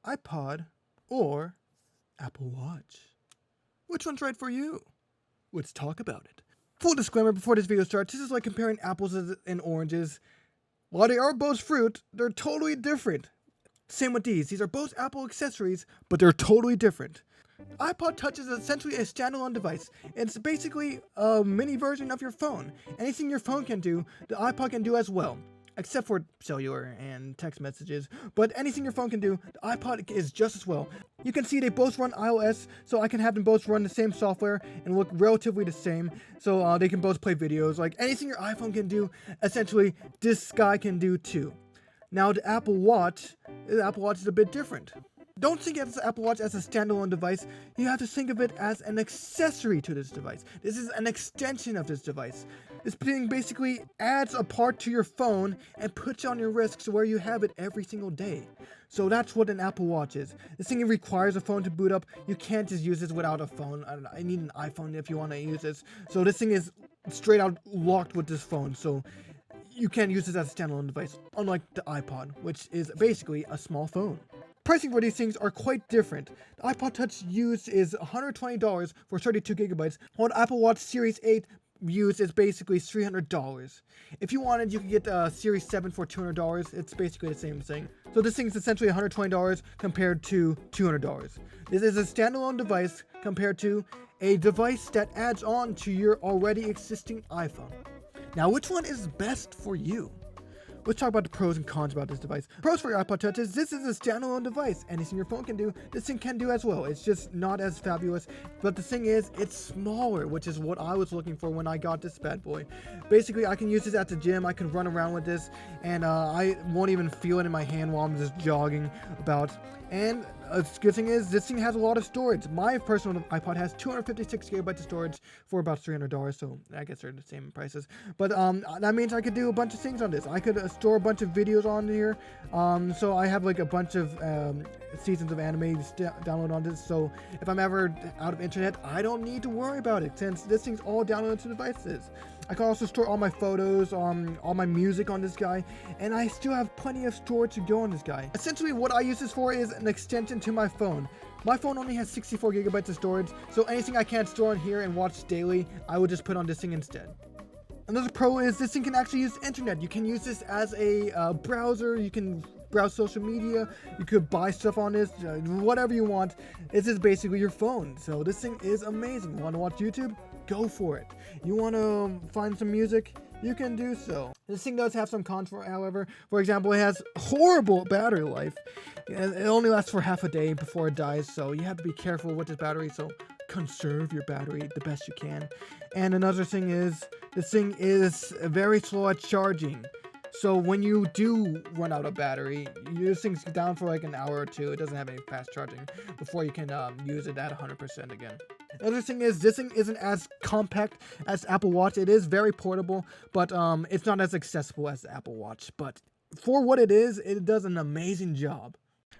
iPod, or Apple Watch? Which one's right for you? Let's talk about it. Full disclaimer before this video starts, this is like comparing apples and oranges. While they are both fruit, they're totally different. Same with these. These are both Apple accessories, but they're totally different. iPod Touch is essentially a standalone device. It's basically a mini version of your phone. Anything your phone can do, the iPod can do as well. Except for cellular and text messages. But anything your phone can do, the iPod is just as well. You can see they both run iOS, so I can have them both run the same software and look relatively the same. So they can both play videos. Like anything your iPhone can do, essentially this guy can do too. Now the Apple Watch is a bit different. Don't think of the Apple Watch as a standalone device. You have to think of it as an accessory to this device. This is an extension of this device. This thing basically adds a part to your phone and puts it on your wrist to where you have it every single day. So that's what an Apple Watch is. This thing requires a phone to boot up. You can't just use this without a phone. I need an iPhone if you want to use this. So this thing is straight out locked with this phone. So you can't use this as a standalone device, unlike the iPod, which is basically a small phone. Pricing for these things are quite different. The iPod Touch used is $120 for 32 gigabytes, while the Apple Watch Series 8 used is basically $300. If you wanted, you could get the Series 7 for $200. It's basically the same thing. So this thing is essentially $120 compared to $200. This is a standalone device compared to a device that adds on to your already existing iPhone. Now, which one is best for you? Let's talk about the pros and cons about this device. Pros for your iPod Touch is this is a standalone device. Anything your phone can do, this thing can do as well. It's just not as fabulous. But the thing is, it's smaller, which is what I was looking for when I got this bad boy. Basically, I can use this at the gym. I can run around with this, and I won't even feel it in my hand while I'm just jogging about. And a good thing is, this thing has a lot of storage. My personal iPod has 256 gigabytes of storage for about $300, so I guess they're the same prices. But that means I could do a bunch of things on this. I could store a bunch of videos on here. So I have like a bunch of seasons of anime download on this. So if I'm ever out of internet, I don't need to worry about it, since this thing's all downloaded to devices. I can also store all my photos, all my music on this guy, and I still have plenty of storage to go on this guy. Essentially, what I use this for is an extension to my phone. My phone only has 64 gigabytes of storage, so anything I can't store on here and watch daily, I would just put on this thing instead. Another pro is this thing can actually use the internet. You can use this as a browser. You can browse social media. You could buy stuff on this, whatever you want. This is basically your phone. So this thing is amazing. You want to watch YouTube? Go for it. You want to find some music? You can do so. This thing does have some cons, however. For example, it has horrible battery life. It only lasts for half a day before it dies, so you have to be careful with this battery. So conserve your battery the best you can. And another thing is, this thing is very slow at charging. So when you do run out of battery, this thing's down for like an hour or two. It doesn't have any fast charging before you can use it at 100% again. Another thing is, this thing isn't as compact as Apple Watch. It is very portable, but it's not as accessible as the Apple Watch. But for what it is, it does an amazing job.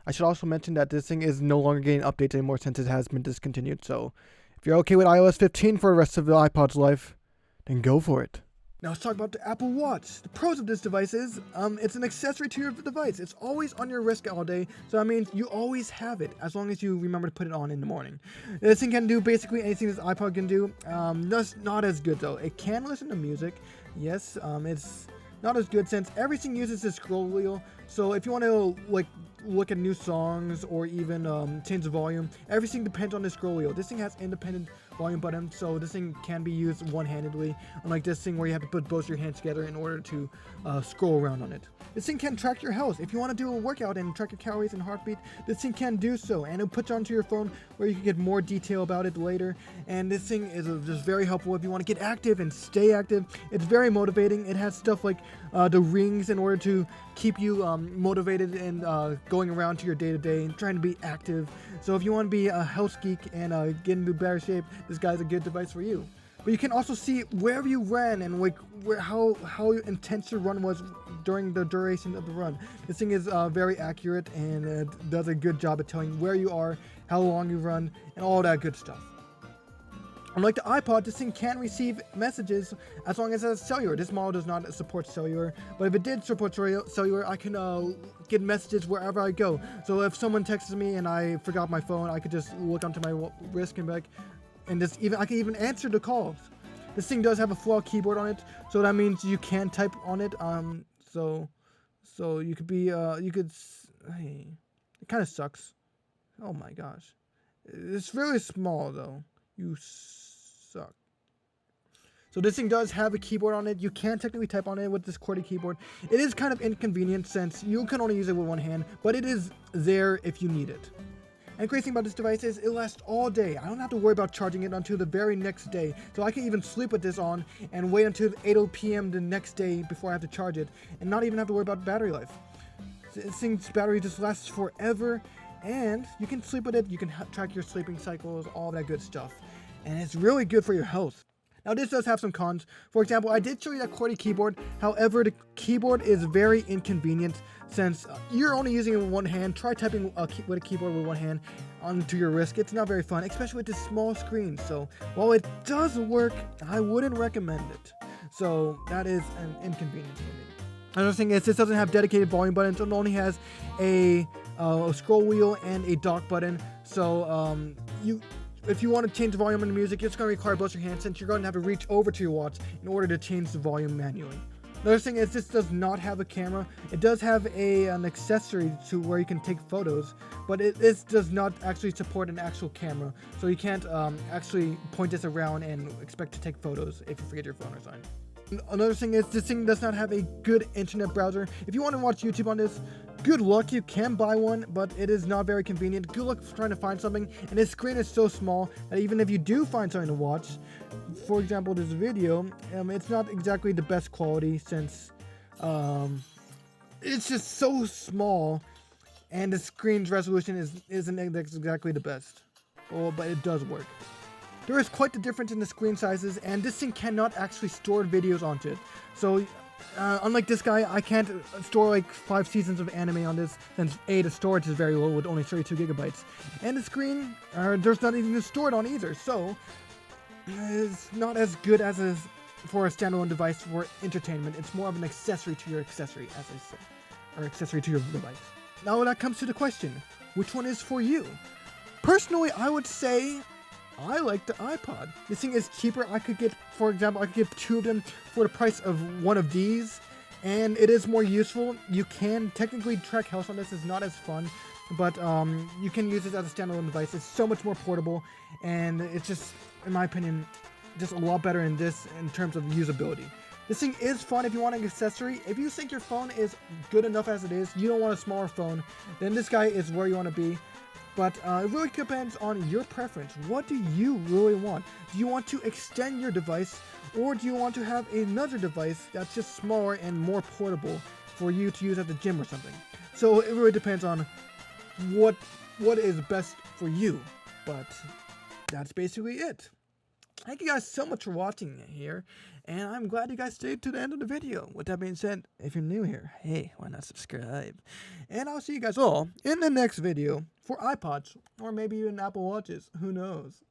I should also mention that this thing is no longer getting updates anymore since it has been discontinued. So if you're okay with iOS 15 for the rest of the iPod's life, then go for it. Now let's talk about the Apple Watch. The pros of this device is, it's an accessory to your device. It's always on your wrist all day, so that means you always have it, as long as you remember to put it on in the morning. This thing can do basically anything this iPod can do. Just not as good though. It can listen to music, yes. It's not as good since everything uses this scroll wheel. So if you want to like look at new songs or even change the volume, everything depends on the scroll wheel. This thing has independent volume button, so this thing can be used one-handedly, unlike this thing where you have to put both your hands together in order to scroll around on it. This thing can track your health. If you want to do a workout and track your calories and heartbeat, this thing can do so, and it'll put you onto your phone where you can get more detail about it later. And this thing is just very helpful if you want to get active and stay active. It's very motivating. It has stuff like the rings in order to keep you motivated and going around to your day-to-day and trying to be active. So if you want to be a health geek and get into better shape, this guy's a good device for you. But you can also see where you ran and like how intense your run was during the duration of the run. This thing is very accurate and does a good job at telling where you are, how long you run, and all that good stuff. Unlike the iPod, this thing can receive messages as long as it has cellular. This model does not support cellular, but if it did support cellular, I can get messages wherever I go. So if someone texts me and I forgot my phone, I could just look onto my wrist and be like, and I can even answer the calls. This thing does have a full keyboard on it, so that means you can type on it. So you could be, hey, it kind of sucks. Oh my gosh, it's really small though. You suck. So this thing does have a keyboard on it. You can technically type on it with this QWERTY keyboard. It is kind of inconvenient since you can only use it with one hand, but it is there if you need it. And the great thing about this device is it lasts all day. I don't have to worry about charging it until the very next day. So I can even sleep with this on and wait until 8 p.m. the next day before I have to charge it and not even have to worry about battery life. This thing's battery just lasts forever, and you can sleep with it. You can track your sleeping cycles, all that good stuff. And it's really good for your health. Now this does have some cons. For example, I did show you that QWERTY keyboard. However, the keyboard is very inconvenient since you're only using it with one hand. Try typing with a keyboard with one hand onto your wrist. It's not very fun, especially with this small screen. So while it does work, I wouldn't recommend it. So that is an inconvenience for me. Another thing is this doesn't have dedicated volume buttons. It only has a scroll wheel and a dock button. So if you want to change the volume of the music, it's going to require both your hands since you're going to have to reach over to your watch in order to change the volume manually. Another thing is this does not have a camera. It does have an accessory to where you can take photos, but this does not actually support an actual camera. So you can't actually point this around and expect to take photos if you forget your phone or something. Another thing is this thing does not have a good internet browser. If you want to watch YouTube on this, good luck. You can buy one, but it is not very convenient. Good luck trying to find something, and this screen is so small that even if you do find something to watch, for example this video, it's not exactly the best quality since it's just so small, and the screen's resolution isn't exactly the best. Oh, but it does work. There is quite the difference in the screen sizes, and this thing cannot actually store videos onto it. So, unlike this guy, I can't store like 5 seasons of anime on this, since the storage is very low with only 32 gigabytes. And the screen, there's not even stored on either, so it's not as good as for a standalone device for entertainment. It's more of an accessory to your accessory, as I said, or accessory to your device. Now that comes to the question, which one is for you? Personally, I would say I like the iPod. This thing is cheaper. I could get, for example, I could get 2 of them for the price of one of these, and it is more useful. You can technically track health on this. It's not as fun, but you can use it as a standalone device. It's so much more portable, and it's just, in my opinion, just a lot better in terms of usability. This thing is fun if you want an accessory. If you think your phone is good enough as it is, you don't want a smaller phone, then this guy is where you want to be. But it really depends on your preference. What do you really want? Do you want to extend your device, or do you want to have another device that's just smaller and more portable for you to use at the gym or something? So it really depends on what is best for you. But that's basically it. Thank you guys so much for watching here, and I'm glad you guys stayed to the end of the video. With that being said, if you're new here, hey, why not subscribe? And I'll see you guys all in the next video for iPods, or maybe even Apple Watches, who knows?